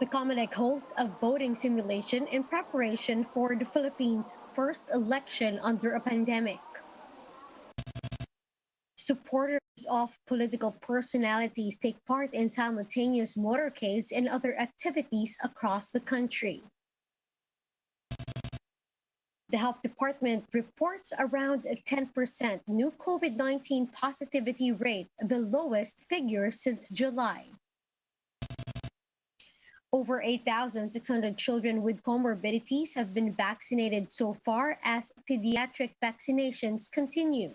The COMELEC holds a voting simulation in preparation for the Philippines' first election under a pandemic. Supporters of political personalities take part in simultaneous motorcades and other activities across the country. The Health Department reports around a 10% new COVID-19 positivity rate, the lowest figure since July. Over 8,600 children with comorbidities have been vaccinated so far as pediatric vaccinations continue.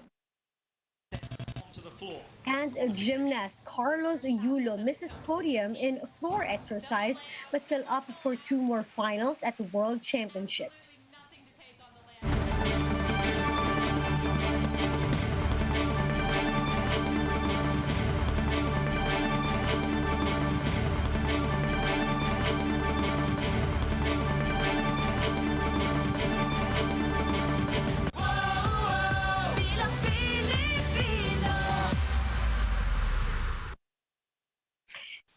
And gymnast Carlos Yulo misses podium in floor exercise but still up for 2 more finals at the World Championships.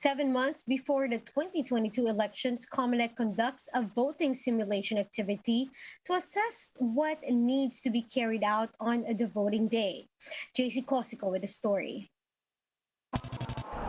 7 months before the 2022 elections, COMELEC conducts a voting simulation activity to assess what needs to be carried out on the voting day. JC Cosico with the story.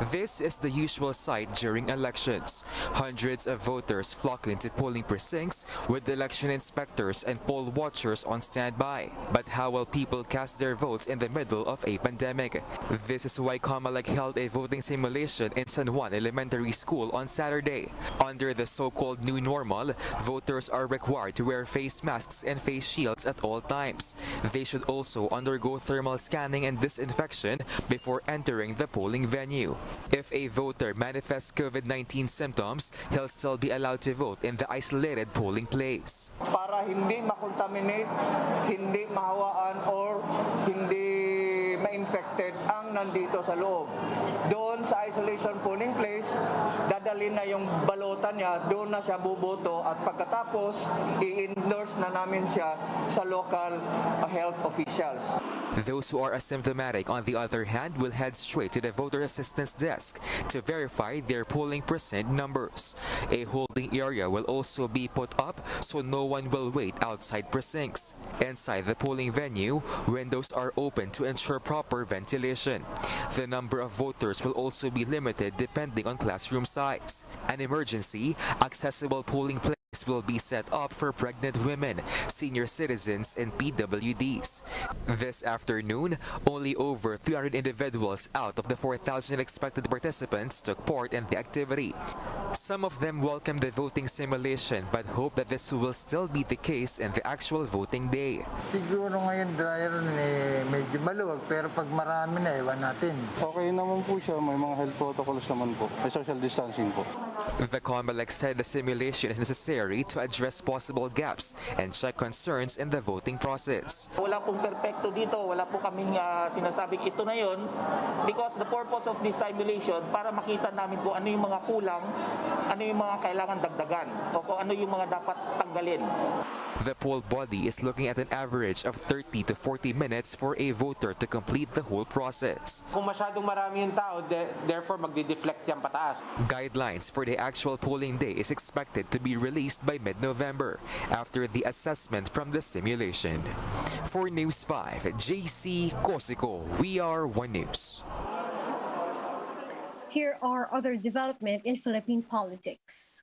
This is the usual sight during elections. Hundreds of voters flock into polling precincts with election inspectors and poll watchers on standby. But how will people cast their votes in the middle of a pandemic? This is why COMELEC held a voting simulation in San Juan Elementary School on Saturday. Under the so-called new normal, voters are required to wear face masks and face shields at all times. They should also undergo thermal scanning and disinfection before entering the polling venue. If a voter manifests COVID-19 symptoms, he'll still be allowed to vote in the isolated polling place. Para hindi makontaminate, hindi mahawaan, or hindi ma-infected ang nandito sa loob. Doon sa isolation polling place, dadalhin na yung balota niya, doon na siya buboto at pagkatapos, i-endorse na namin siya sa local health officials. Those who are asymptomatic, on the other hand, will head straight to the voter assistance desk to verify their polling precinct numbers. A holding area will also be put up so no one will wait outside precincts. Inside the polling venue, windows are open to ensure proper ventilation. The number of voters will also be limited depending on classroom size. An emergency, accessible polling place will be set up for pregnant women, senior citizens, and PWDs. This afternoon, only over 300 individuals out of the 4,000 expected participants took part in the activity. Some of them welcomed the voting simulation but hope that this will still be the case in the actual voting day. Siguro ngayon dryer medyo maluwag pero pag marami na ewan natin. Okay naman po siya, may mga health protocols naman po, may social distancing po. The COMELEC said the simulation is necessary to address possible gaps and check concerns in the voting process. Wala pong perfecto dito, wala po kaming sinasabing ito na yon, because the purpose of this simulation para makita namin kung ano yung mga kulang, ano yung mga kailangan dagdagan, o kung ano yung mga dapat tanggalin. The poll body is looking at an average of 30 to 40 minutes for a voter to complete the whole process. Kung masyadong marami yung tao, therefore magdi-deflect yan pataas. Guidelines for the actual polling day is expected to be released by mid-November after the assessment from the simulation. For News 5, JC Cosico, We Are One News. Here are other developments in Philippine politics.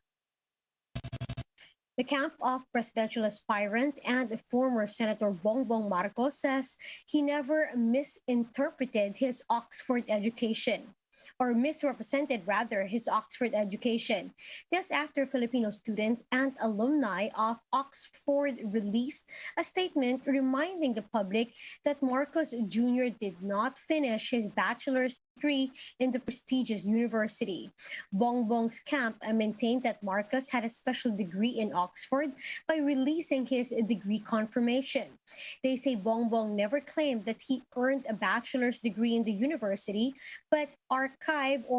The camp of presidential aspirant and former Senator Bongbong Marcos says he never misinterpreted his Oxford education, or misrepresented rather his Oxford education. This after Filipino students and alumni of Oxford released a statement reminding the public that Marcos Jr. did not finish his bachelor's degree in the prestigious university. Bongbong's camp maintained that Marcos had a special degree in Oxford by releasing his degree confirmation. They say Bongbong never claimed that he earned a bachelor's degree in the university, but archived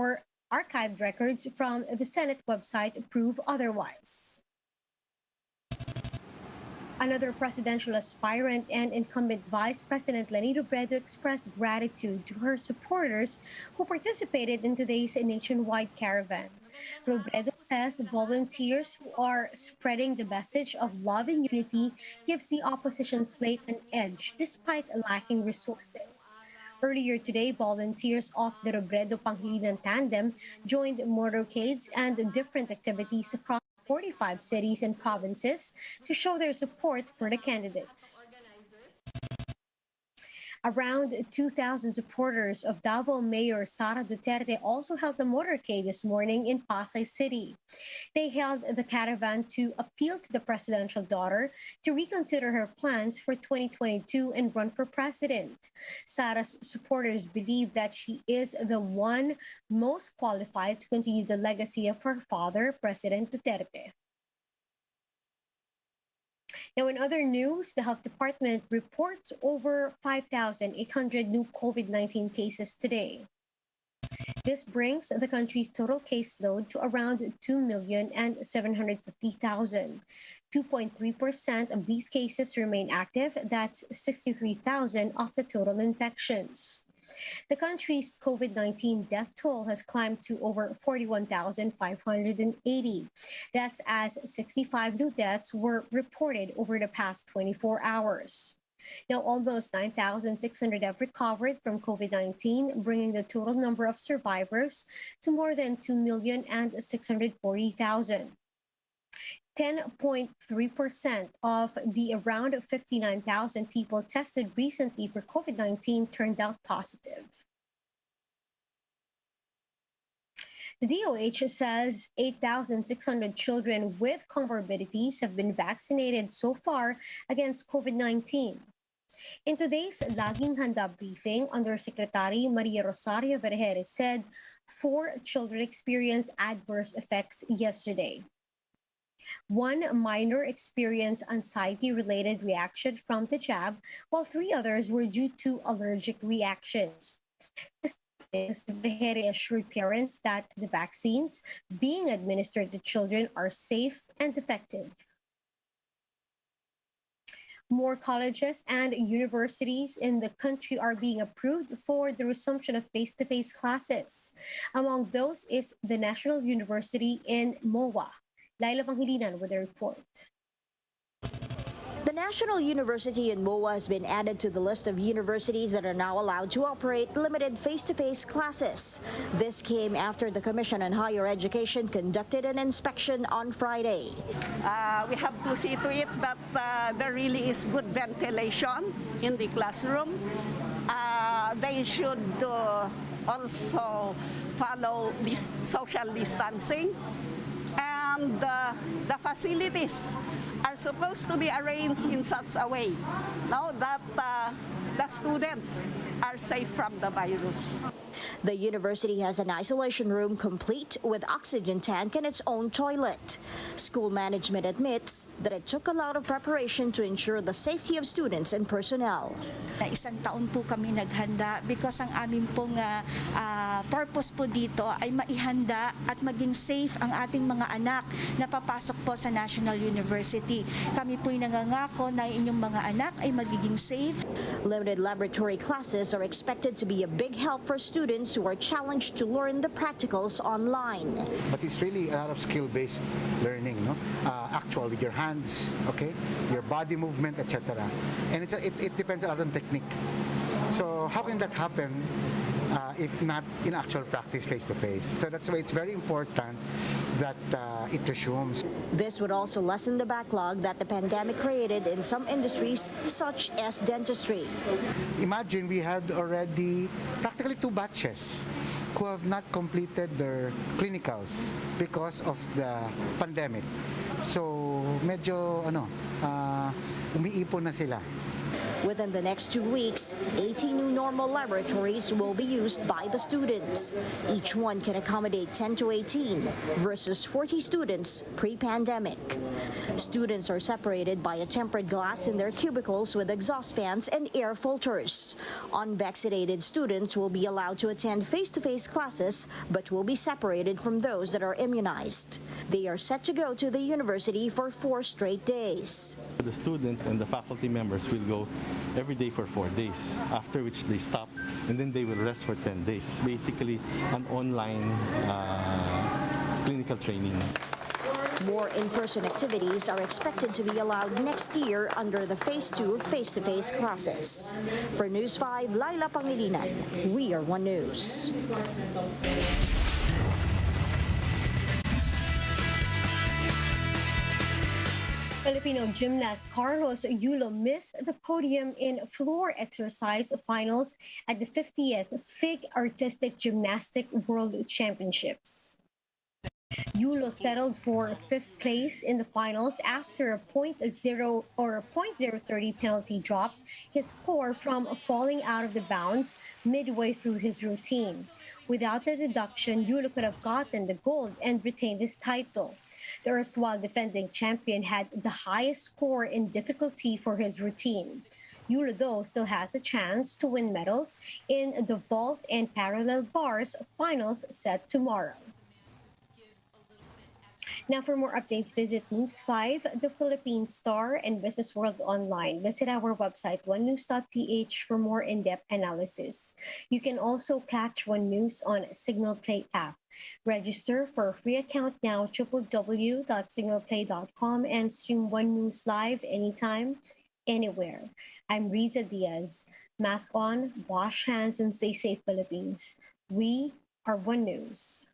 records from the Senate website prove otherwise. Another presidential aspirant and incumbent Vice President Leni Robredo expressed gratitude to her supporters who participated in today's nationwide caravan. Robredo says volunteers who are spreading the message of love and unity gives the opposition slate an edge despite lacking resources. Earlier today, volunteers of the Robredo Pangilinan tandem joined motorcades and different activities across 45 cities and provinces to show their support for the candidates. Around 2,000 supporters of Davao Mayor Sara Duterte also held the motorcade this morning in Pasay City. They held the caravan to appeal to the presidential daughter to reconsider her plans for 2022 and run for president. Sara's supporters believe that she is the one most qualified to continue the legacy of her father, President Duterte. Now, in other news, the health department reports over 5,800 new COVID-19 cases today. This brings the country's total caseload to around 2,750,000. 2.3% of these cases remain active. That's 63,000 of the total infections. The country's COVID-19 death toll has climbed to over 41,580. That's as 65 new deaths were reported over the past 24 hours. Now, almost 9,600 have recovered from COVID-19, bringing the total number of survivors to more than 2,640,000. 10.3% of the around 59,000 people tested recently for COVID-19 turned out positive. The DOH says 8,600 children with comorbidities have been vaccinated so far against COVID-19. In today's Laging Handa briefing, Undersecretary Maria Rosario Vergeres said 4 children experienced adverse effects yesterday. 1 minor experienced anxiety-related reaction from the jab, while 3 others were due to allergic reactions. Vergeres assured parents that the vaccines being administered to children are safe and effective. More colleges and universities in the country are being approved for the resumption of face-to-face classes. Among those is the National University in MOA. Laila Pangilinan with a report. The National University in MOA has been added to the list of universities that are now allowed to operate limited face-to-face classes. This came after the Commission on Higher Education conducted an inspection on Friday. We have to see to it that there really is good ventilation in the classroom. They should also follow this social distancing. And the facilities are supposed to be arranged in such a way now that the students are safe from the virus. The university has an isolation room complete with oxygen tank and its own toilet. School management admits that it took a lot of preparation to ensure the safety of students and personnel. Isang taon po kami naghanda because ang aming pong purpose po dito ay maihanda at maging safe ang ating mga anak na papasok po sa National University. Kami po'y nangangako na inyong mga anak ay magiging safe. Limited laboratory classes are expected to be a big help for students who are challenged to learn the practicals online. But it's really a lot of skill-based learning, no? Actual with your hands, okay, your body movement, etc. And it depends a lot on technique. So how can that happen if not in actual practice face-to-face? So that's why it's very important that it resumes. This would also lessen the backlog that the pandemic created in some industries, such as dentistry. Imagine we had already practically 2 batches who have not completed their clinicals because of the pandemic. So medyo umiipon na sila. Within the next 2 weeks, 80 new normal laboratories will be used by the students. Each one can accommodate 10 to 18 versus 40 students pre-pandemic. Students are separated by a tempered glass in their cubicles with exhaust fans and air filters. Unvaccinated students will be allowed to attend face-to-face classes but will be separated from those that are immunized. They are set to go to the university for 4 straight days. The students and the faculty members will go every day for 4 days, after which they stop and then they will rest for 10 days. Basically, an online clinical training. More in-person activities are expected to be allowed next year under the Phase 2 face-to-face classes. For News 5, Laila Pangilinan, We Are One News. Filipino gymnast Carlos Yulo missed the podium in floor exercise finals at the 50th FIG Artistic Gymnastic World Championships. Yulo settled for fifth place in the finals after a .030 penalty dropped his score from falling out of the bounds midway through his routine. Without the deduction, Yulo could have gotten the gold and retained his title. The erstwhile defending champion had the highest score in difficulty for his routine. Yulo, though, still has a chance to win medals in the vault and parallel bars finals set tomorrow. Now, for more updates, visit News 5, The Philippine Star, and Business World Online. Visit our website, onenews.ph, for more in-depth analysis. You can also catch One News on Signal Play app. Register for a free account now, www.signalplay.com, and stream One News live anytime, anywhere. I'm Riza Diaz. Mask on, wash hands, and stay safe, Philippines. We are One News.